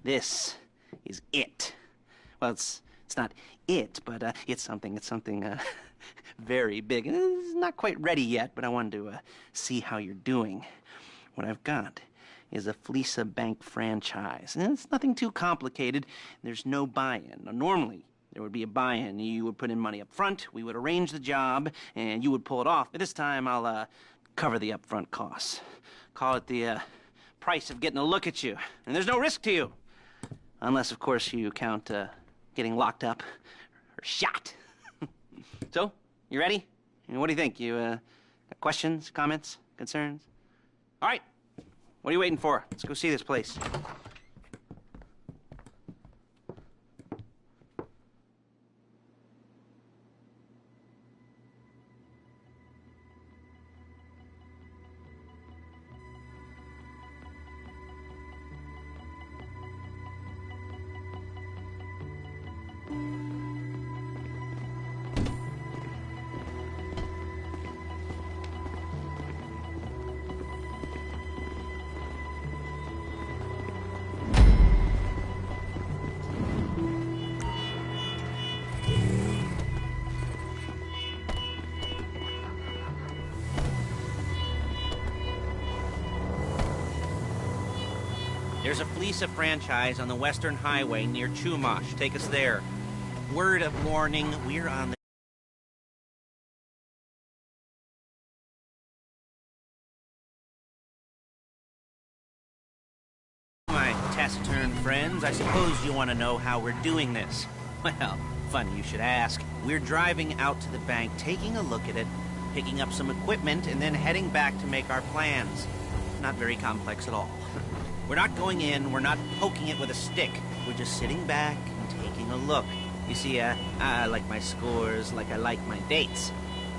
This is it. Well, it's not it, but it's something very big. It's not quite ready yet, but I wanted to see how you're doing. What I've got is a Fleeca Bank franchise. And it's nothing too complicated. There's no buy-in. Now, normally, there would be a buy-in. You would put in money up front, we would arrange the job, and you would pull it off. But this time, I'll cover the upfront costs. Call it the price of getting a look at you. And there's no risk to you. Unless, of course, you count getting locked up or shot. So, you ready? What do you think? You got questions, comments, concerns? All right. What are you waiting for? Let's go see this place. There's a Fleeca franchise on the Western Highway near Chumash. Take us there. Word of warning, we're on the... My taciturn friends, I suppose you want to know how we're doing this. Well, funny you should ask. We're driving out to the bank, taking a look at it, picking up some equipment, and then heading back to make our plans. Not very complex at all. We're not going in, we're not poking it with a stick. We're just sitting back and taking a look. You see, I like my scores like I like my dates.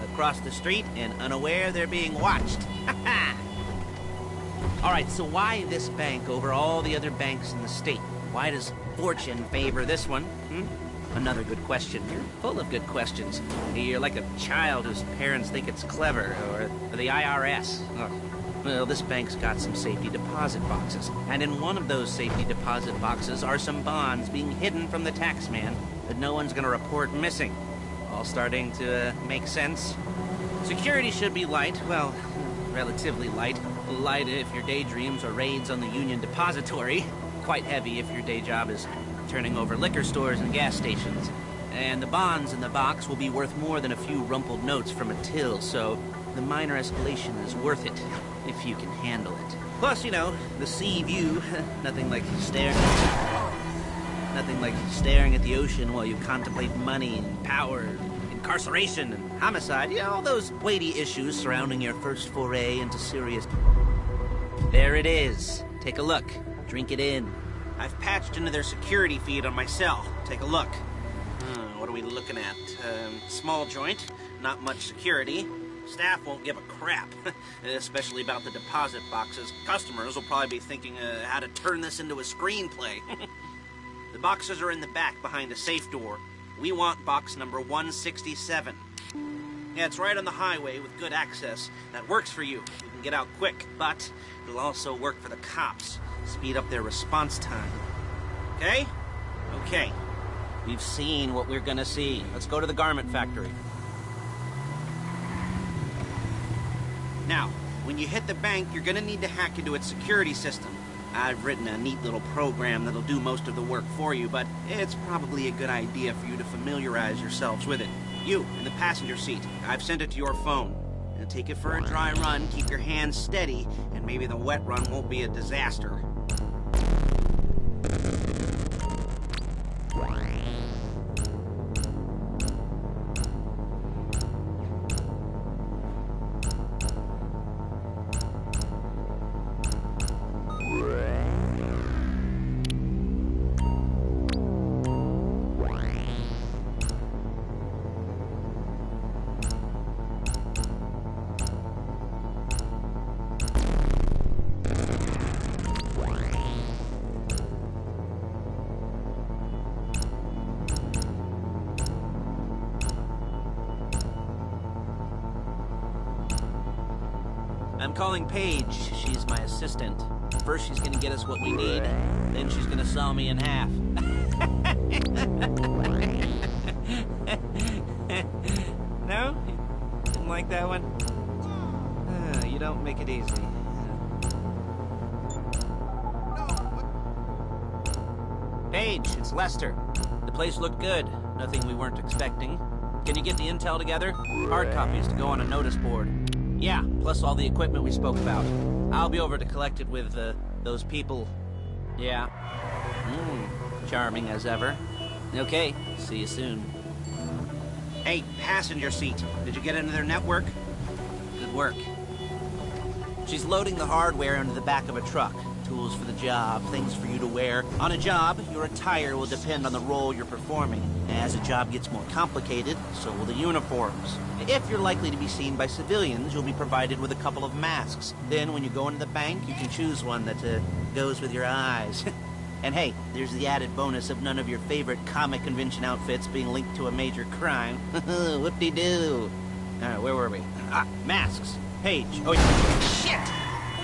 Across the street and unaware they're being watched. All right, so why this bank over all the other banks in the state? Why does fortune favor this one? Another good question. You're full of good questions. You're like a child whose parents think it's clever, or the IRS. Ugh. Well, this bank's got some safety deposit boxes, and in one of those safety deposit boxes are some bonds being hidden from the tax man that no one's gonna report missing. All starting to make sense? Security should be light, well, relatively light. Light if your daydreams are raids on the Union Depository. Quite heavy if your day job is turning over liquor stores and gas stations. And the bonds in the box will be worth more than a few rumpled notes from a till, so the minor escalation is worth it, if you can handle it. Plus, you know, the sea view, nothing like staring at the ocean while you contemplate money and power, incarceration and homicide, you know, all those weighty issues surrounding your first foray into serious... There it is. Take a look. Drink it in. I've patched into their security feed on my cell. Take a look. What are we looking at? Small joint, not much security. Staff won't give a crap, especially about the deposit boxes. Customers will probably be thinking how to turn this into a screenplay. The boxes are in the back behind a safe door. We want box number 167. Yeah, it's right on the highway with good access. That works for you. You can get out quick, but it'll also work for the cops. Speed up their response time. Okay? Okay. We've seen what we're gonna see. Let's go to the garment factory. Now, when you hit the bank, you're gonna need to hack into its security system. I've written a neat little program that'll do most of the work for you, but it's probably a good idea for you to familiarize yourselves with it. You, in the passenger seat, I've sent it to your phone. Take it for a dry run, keep your hands steady, and maybe the wet run won't be a disaster. I'm calling Paige. She's my assistant. First she's gonna get us what we need, then she's gonna saw me in half. No? Didn't like that one? You don't make it easy. Paige, it's Lester. The place looked good. Nothing we weren't expecting. Can you get the intel together? Hard copies to go on a notice board. Yeah, plus all the equipment we spoke about. I'll be over to collect it with, those people. Yeah. Charming as ever. Okay, see you soon. Hey, passenger seat. Did you get into their network? Good work. She's loading the hardware into the back of a truck. Tools for the job, things for you to wear. On a job, your attire will depend on the role you're performing. As a job gets more complicated, so will the uniforms. If you're likely to be seen by civilians, you'll be provided with a couple of masks. Then when you go into the bank, you can choose one that goes with your eyes. And hey, there's the added bonus of none of your favorite comic convention outfits being linked to a major crime. Whoop-de-doo. Alright, where were we? Masks. Paige. Oh, yeah. Shit!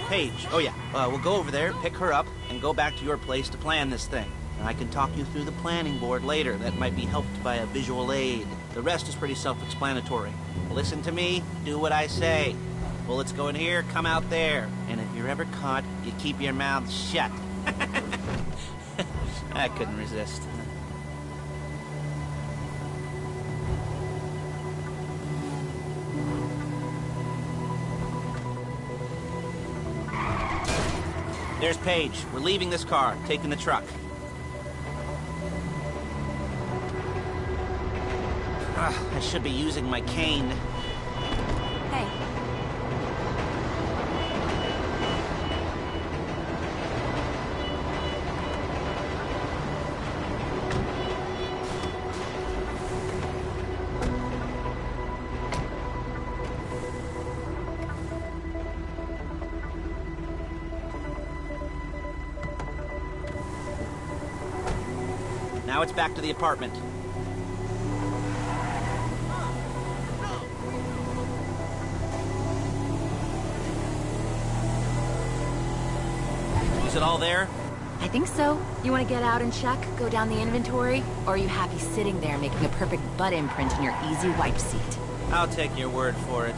Paige. Oh, yeah. We'll go over there, pick her up, and go back to your place to plan this thing. And I can talk you through the planning board later. That might be helped by a visual aid. The rest is pretty self-explanatory. Listen to me, do what I say. Bullets go in here, come out there. And if you're ever caught, you keep your mouth shut. I couldn't resist. There's Paige. We're leaving this car, taking the truck. I should be using my cane. Hey. Now it's back to the apartment. Is it all there? I think so. You want to get out and check, go down the inventory? Or are you happy sitting there making a perfect butt imprint in your easy wipe seat? I'll take your word for it.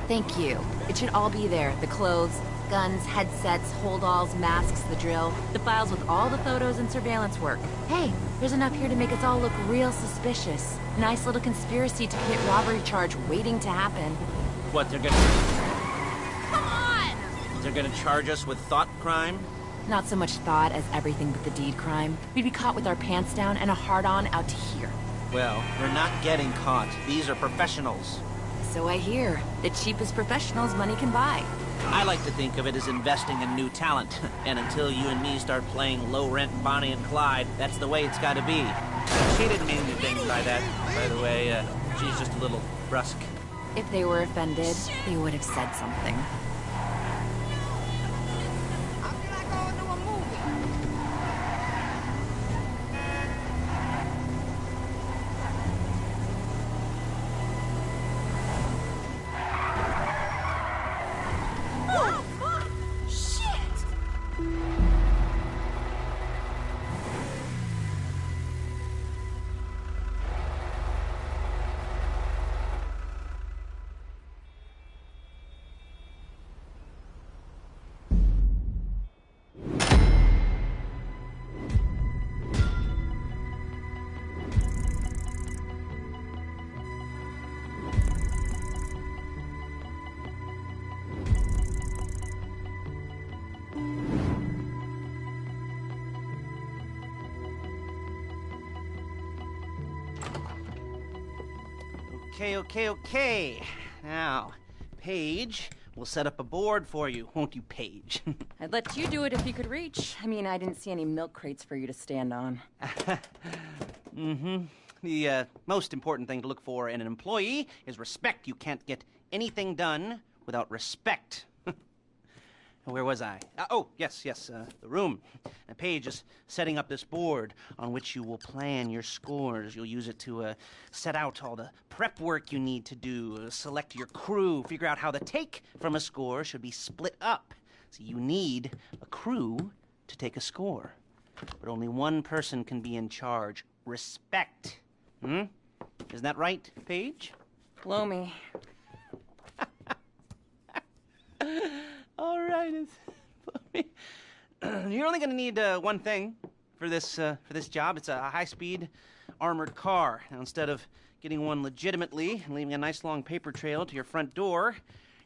Thank you. It should all be there. The clothes, guns, headsets, holdalls, masks, the drill. The files with all the photos and surveillance work. Hey, there's enough here to make us all look real suspicious. Nice little conspiracy to commit robbery charge waiting to happen. What, they're gonna... Come on! They're gonna charge us with thought crime? Not so much thought as everything but the deed crime. We'd be caught with our pants down and a hard-on out to here. Well, we're not getting caught. These are professionals. So I hear. The cheapest professionals money can buy. I like to think of it as investing in new talent. And until you and me start playing low-rent Bonnie and Clyde, that's the way it's gotta be. She didn't mean anything by that, by the way. She's just a little brusque. If they were offended, they would have said something. Okay. Now, Paige, we'll set up a board for you, won't you, Paige? I'd let you do it if you could reach. I mean, I didn't see any milk crates for you to stand on. The most important thing to look for in an employee is respect. You can't get anything done without respect. Where was I? Oh, yes, the room. Paige is setting up this board on which you will plan your scores. You'll use it to set out all the prep work you need to do, select your crew, figure out how the take from a score should be split up. So you need a crew to take a score. But only one person can be in charge. Respect. Isn't that right, Paige? Blow me. All right, you're only going to need one thing for this job. It's a high-speed armored car. Now, instead of getting one legitimately and leaving a nice long paper trail to your front door,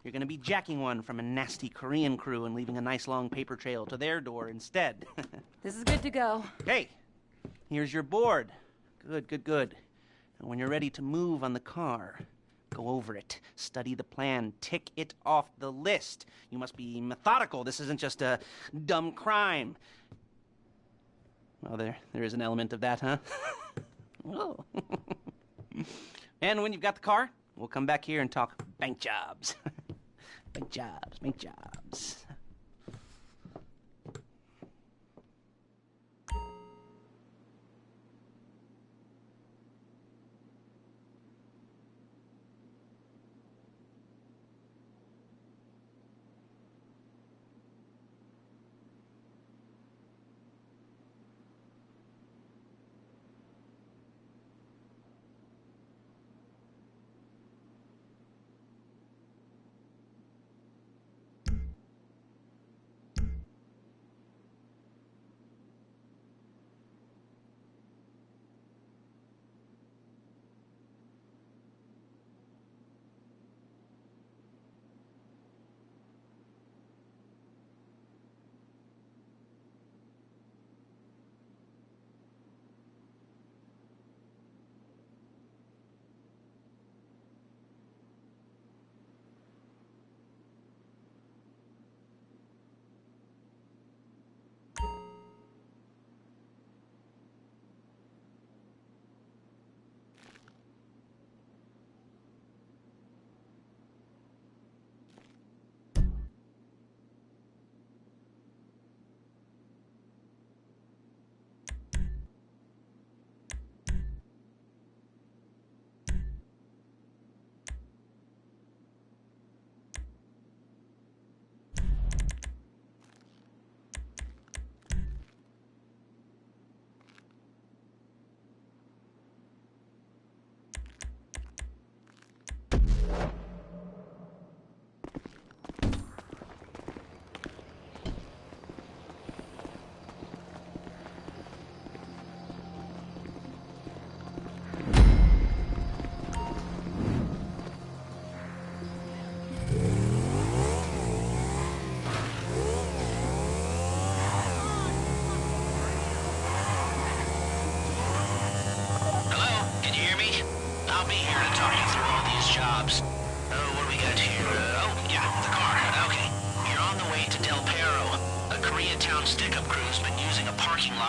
you're going to be jacking one from a nasty Korean crew and leaving a nice long paper trail to their door instead. This is good to go. Okay, here's your board. Good. And when you're ready to move on the car, go over it, study the plan, tick it off the list. You must be methodical. This isn't just a dumb crime. Well, there is an element of that, huh? Oh. And when you've got the car, we'll come back here and talk bank jobs. Bank jobs.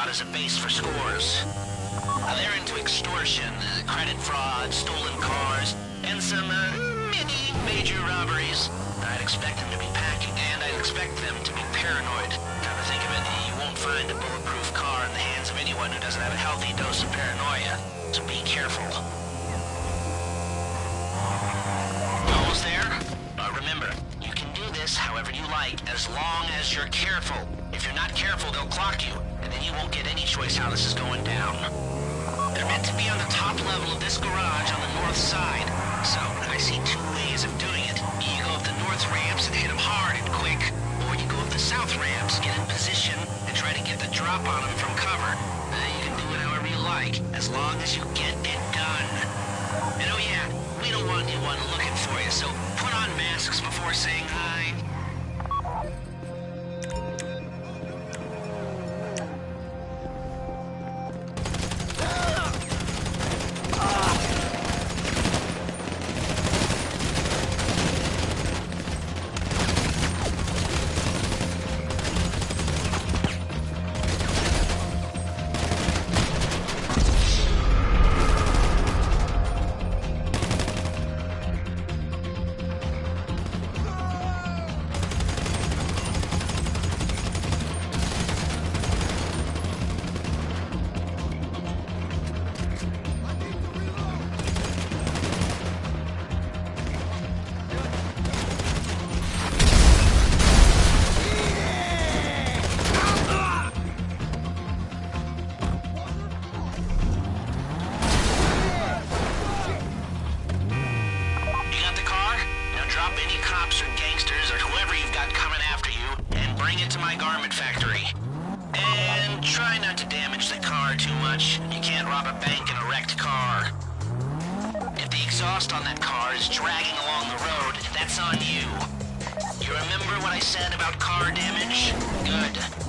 As a base for scores. They're into extortion, credit fraud, stolen cars, and some mini major robberies. I'd expect them to be packing, and I'd expect them to be paranoid. Come to think of it, you won't find a bulletproof car in the hands of anyone who doesn't have a healthy dose of paranoia. So be careful. Almost there? Remember, you can do this however you like, as long as you're careful. If you're not careful, they'll clock you, and then you won't get any choice how this is going down. They're meant to be on the top level of this garage on the north side, so I see two ways of doing it. You go up the north ramps and hit them hard and quick, or you go up the south ramps, get in position, and try to get the drop on them from cover. You can do it however you like, as long as you get it done. And oh yeah, we don't want anyone looking for you, so put on masks before saying hi. too much, you can't rob a bank in a wrecked car. If the exhaust on that car is dragging along the road, that's on you. You remember what I said about car damage? Good.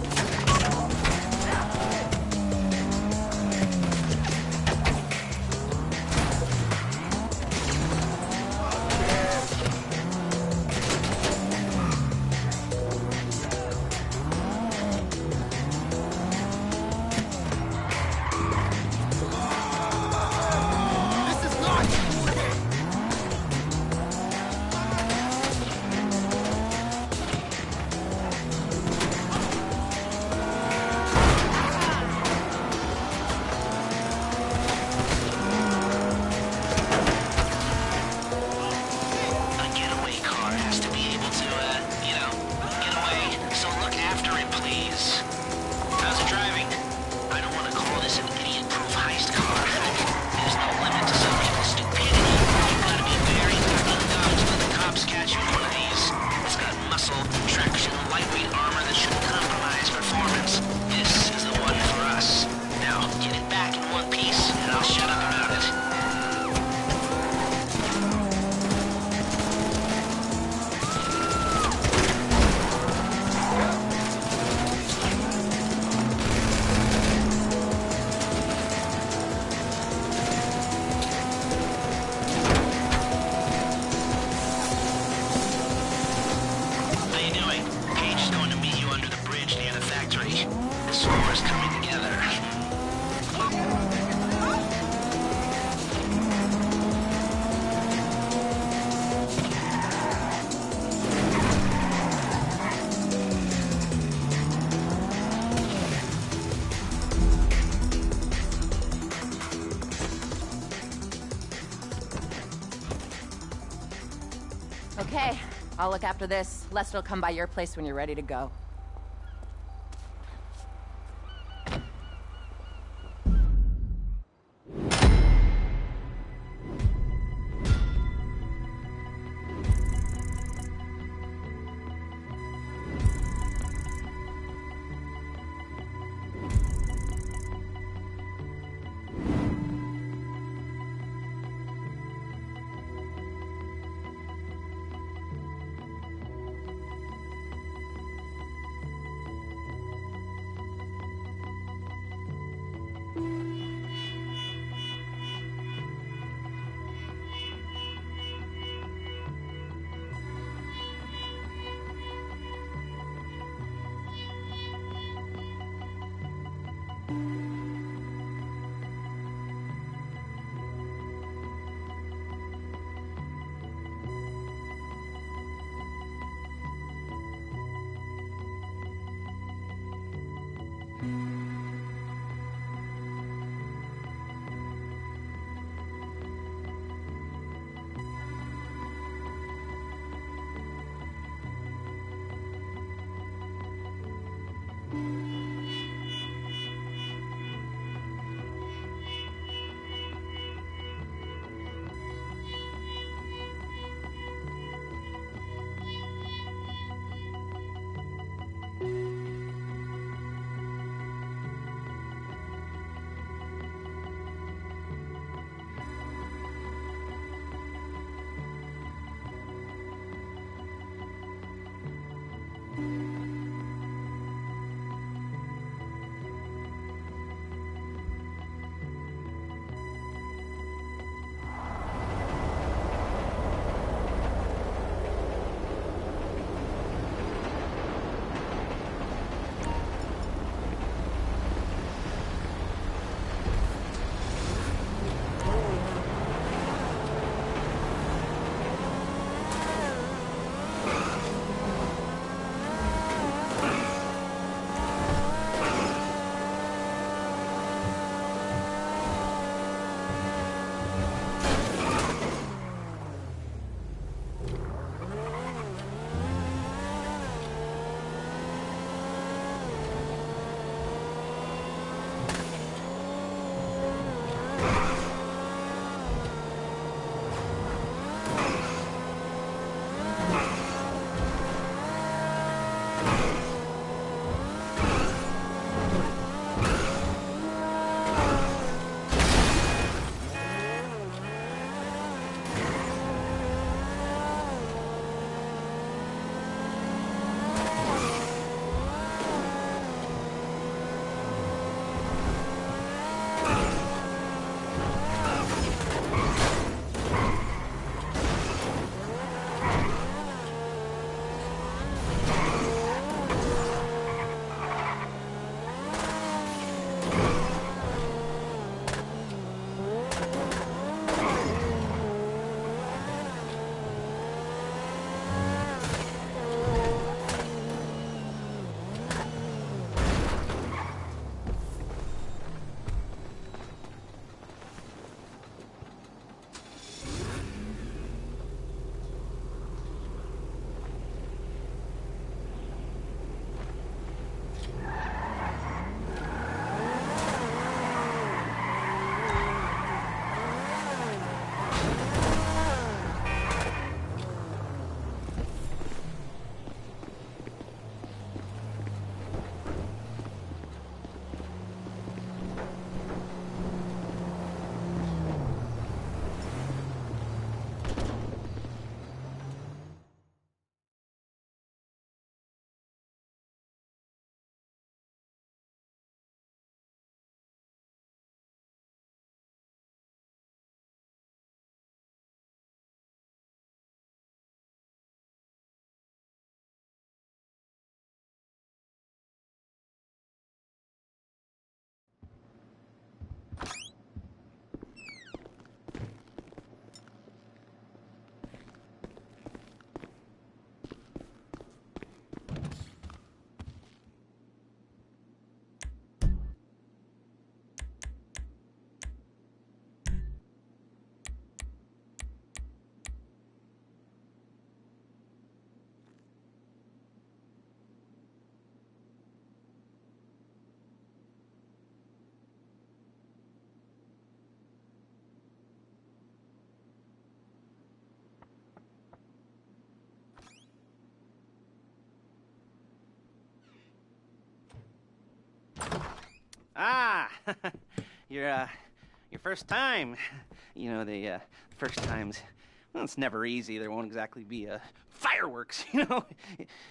Okay, I'll look after this. Lester will come by your place when you're ready to go. Ah, your first time. You know, the first times, well, it's never easy. There won't exactly be fireworks, you know.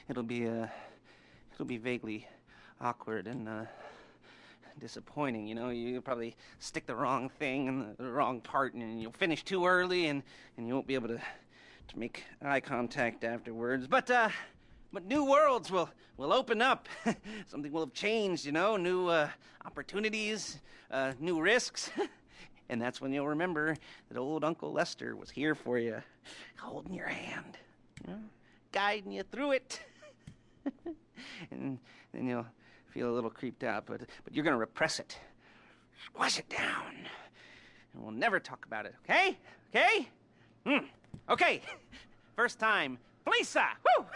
It'll be vaguely awkward and disappointing, you know. You'll probably stick the wrong thing in the wrong part, and you'll finish too early, and you won't be able to make eye contact afterwards. But new worlds will open up. Something will have changed, you know. New opportunities, new risks. And that's when you'll remember that old Uncle Lester was here for you, holding your hand, you know, guiding you through it. And then you'll feel a little creeped out, but you're gonna repress it, squash it down, and we'll never talk about it. Okay? Okay? Okay. First time, Fleeca. Woo!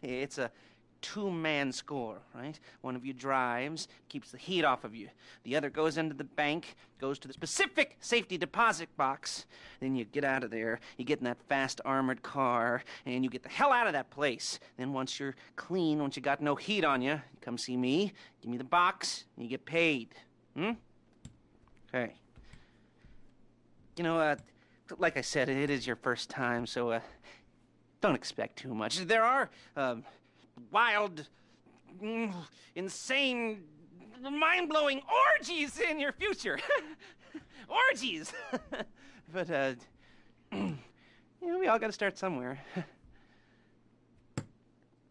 It's a two-man score, right? One of you drives, keeps the heat off of you. The other goes into the bank, goes to the specific safety deposit box. Then you get out of there, you get in that fast armored car, and you get the hell out of that place. Then once you're clean, once you got no heat on you, you come see me, give me the box, and you get paid. Okay. You know, like I said, it is your first time, so don't expect too much. There are wild, insane, mind-blowing orgies in your future. Orgies! But, you know, we all gotta start somewhere.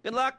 Good luck!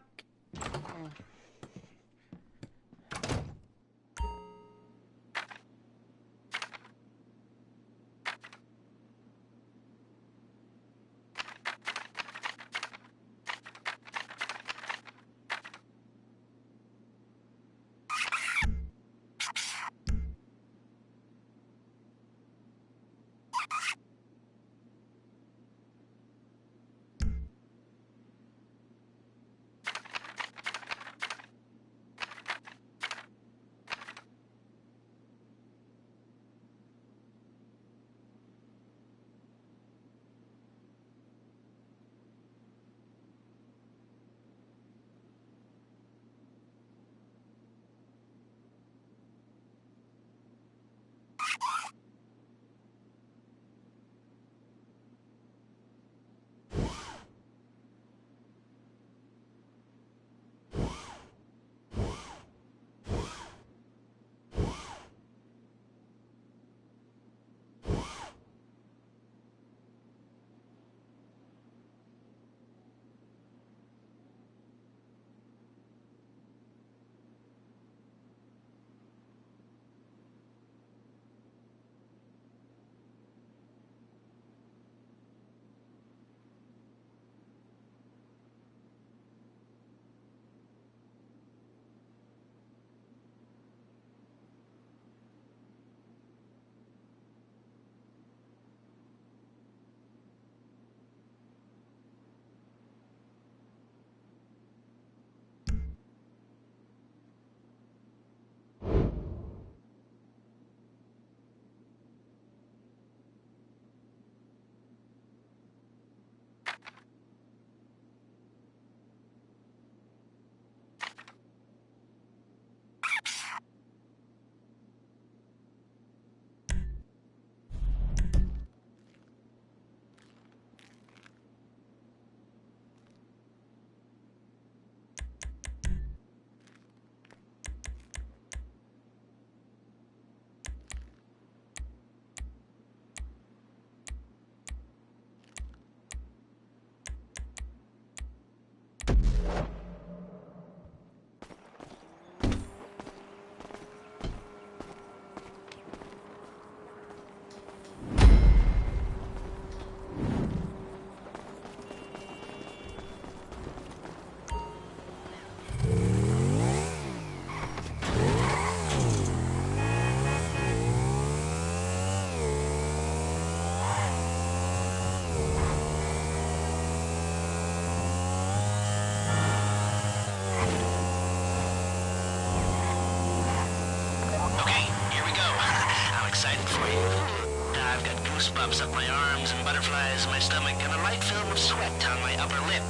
goosebumps up my arms and butterflies in my stomach and a light film of sweat on my upper lip.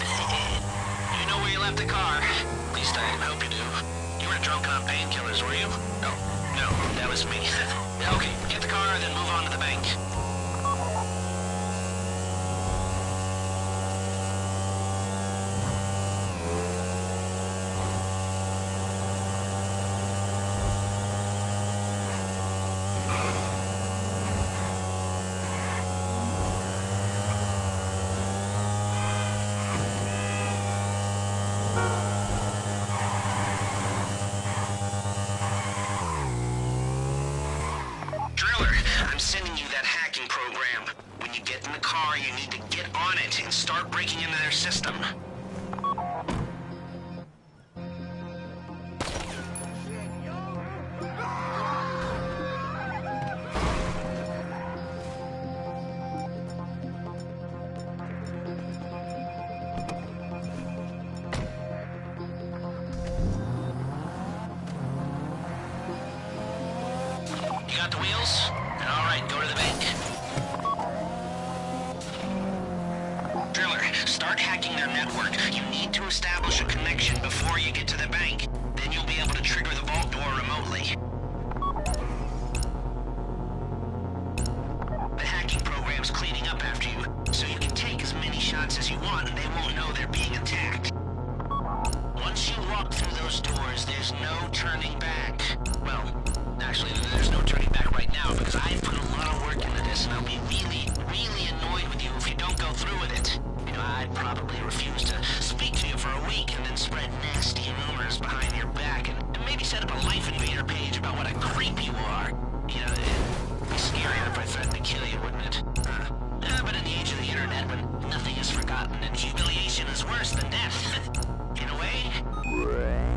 You know where you left the car. At least I hope you do. You weren't drunk on painkillers, were you? No. promised me. Okay, get the car, then move on to the bank. Driller, I'm sending you that hacking program. When you get in the car, you need to get on it and start breaking into their system. You got the wheels? All right, go to the bank. Driller, start hacking their network. You need to establish a connection before you get to the bank. Then you'll be able to trigger the vault door remotely. The hacking program's cleaning up after you, so you can take as many shots as you want and they won't know they're being attacked. Once you walk through those doors, there's no turning back. Well, actually, there's no turning back right now because I've put a lot of work into this and I'll be really, really annoyed with you if you don't go through with it. You know, I'd probably refuse to speak to you for a week and then spread nasty rumors behind your back and maybe set up a Life Invader page about what a creep you are. You know, it'd be scarier if I threatened to kill you, wouldn't it? But in the age of the internet, when nothing is forgotten and humiliation is worse than death, in a way?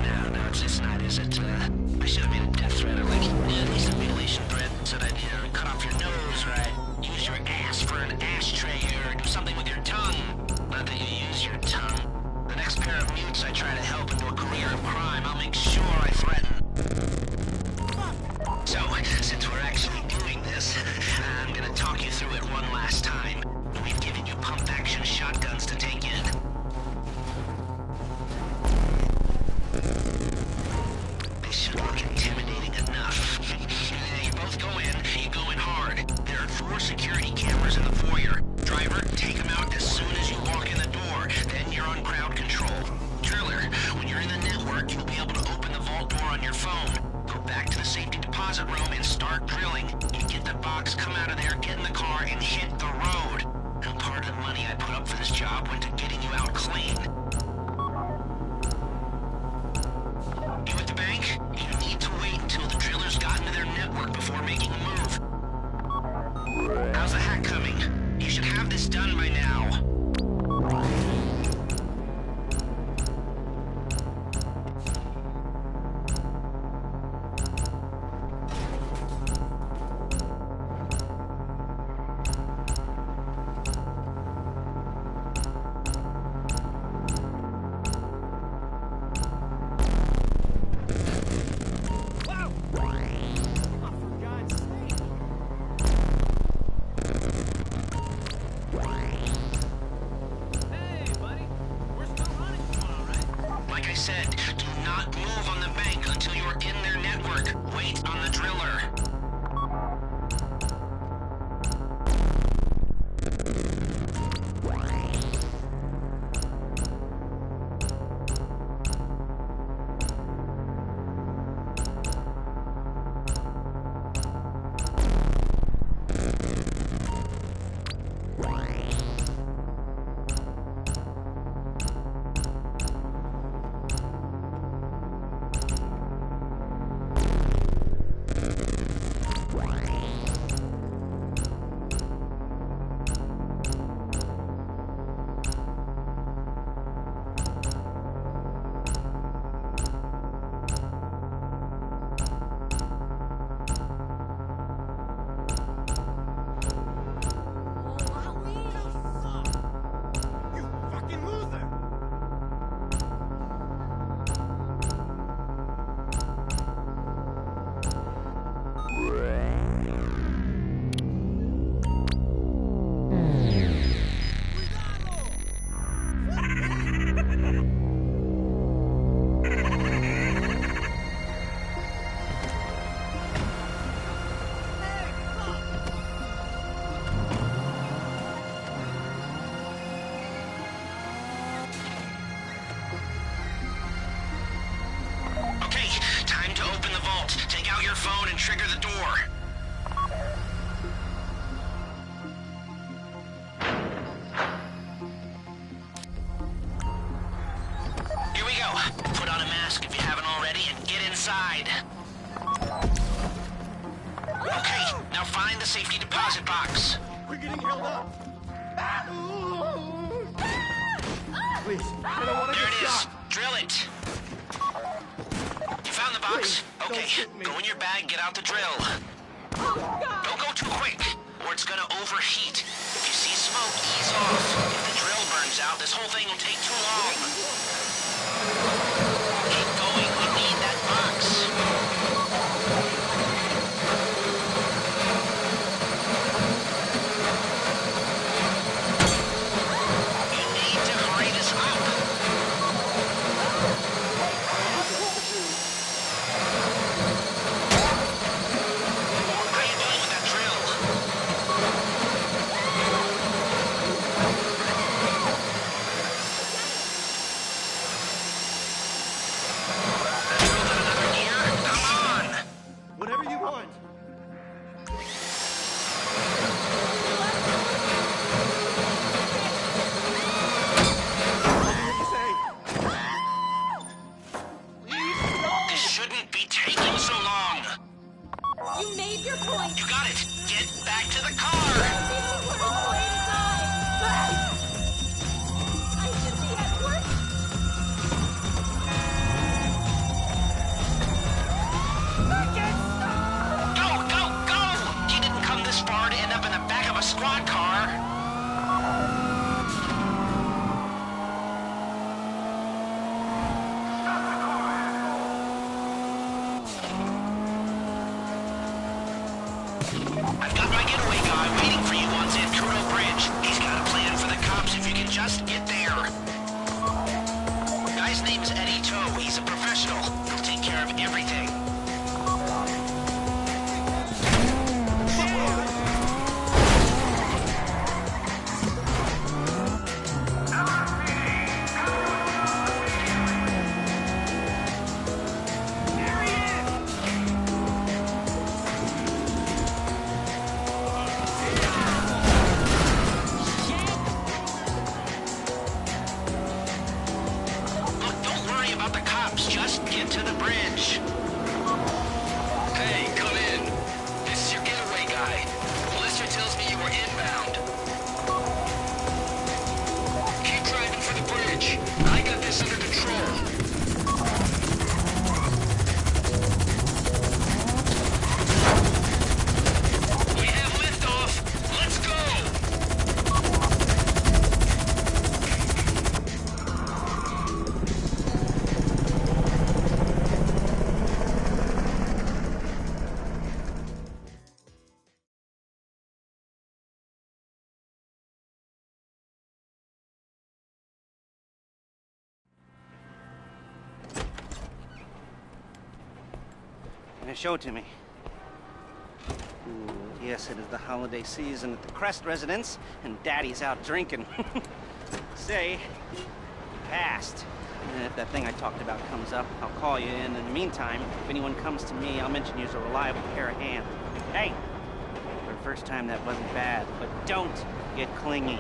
No, it's not, is it? I should have made a death threat or like, at least a mutilation threat. Said I'd cut off your nose, right? Use your ass for an ashtray or do something with your tongue. Not that you use your tongue. The next pair of mutes I try to help into a career of crime, I'll make sure I threaten. So, since we're actually doing this, I'm gonna talk you through it one last time. We've given you pump-action shotguns to take in. They should look intimidating enough. You both go in, you go in hard. There are 4 security cameras in the foyer. Driver, take them out as soon as you walk in the door. Then you're on crowd control. Driller, when you're in the network, you'll be able to open the vault door on your phone. Go back to the safety deposit room and start drilling. You get the box, come out of there, get in the car, and hit the road. And part of the money I put up for this job went to getting you out clean. You at the bank? You need to wait until the drillers got into their network before making a move. How's the hack coming? You should have this done by now. Like I said, do not move on the bank until you're in their network. Wait on the driller. find the safety deposit box. We're getting held up. Please, I don't want to There get it is. shot. Drill it. You found the box? Please, don't Okay, shoot me. go in your bag and get out the drill. Don't go too quick, or it's gonna overheat. If you see smoke, ease off. If the drill burns out, this whole thing will take too long. Keep going, we need that box. You need to hurry this up. How you doing with that drill? That drill got another gear? Come on! Whatever you want. What do you say? This shouldn't be taking so long. You made your point. You got it. Get back to the car. I should be at work. Go, go, go! You didn't come this far to end up in the back of a squad car. I've got my getaway guy waiting for you on Zancuro Bridge. He's got a plan for the cops if you can just get there. Guy's name's Eddie Toe. He's a professional. He'll take care of everything. Look, don't worry about the cops. Just get to the bridge. Hey, come in. This is your getaway guy. Melissa tells me you were inbound. Keep driving for the bridge. I got this under control. We have liftoff. Let's go. Now show it to me. Ooh, yes, it is the holiday season at the Crest residence, and Daddy's out drinking. Say, you passed. And if that thing I talked about comes up, I'll call you in. In the meantime, if anyone comes to me, I'll mention you as a reliable pair of hands. Hey, for the first time that wasn't bad, but don't get clingy.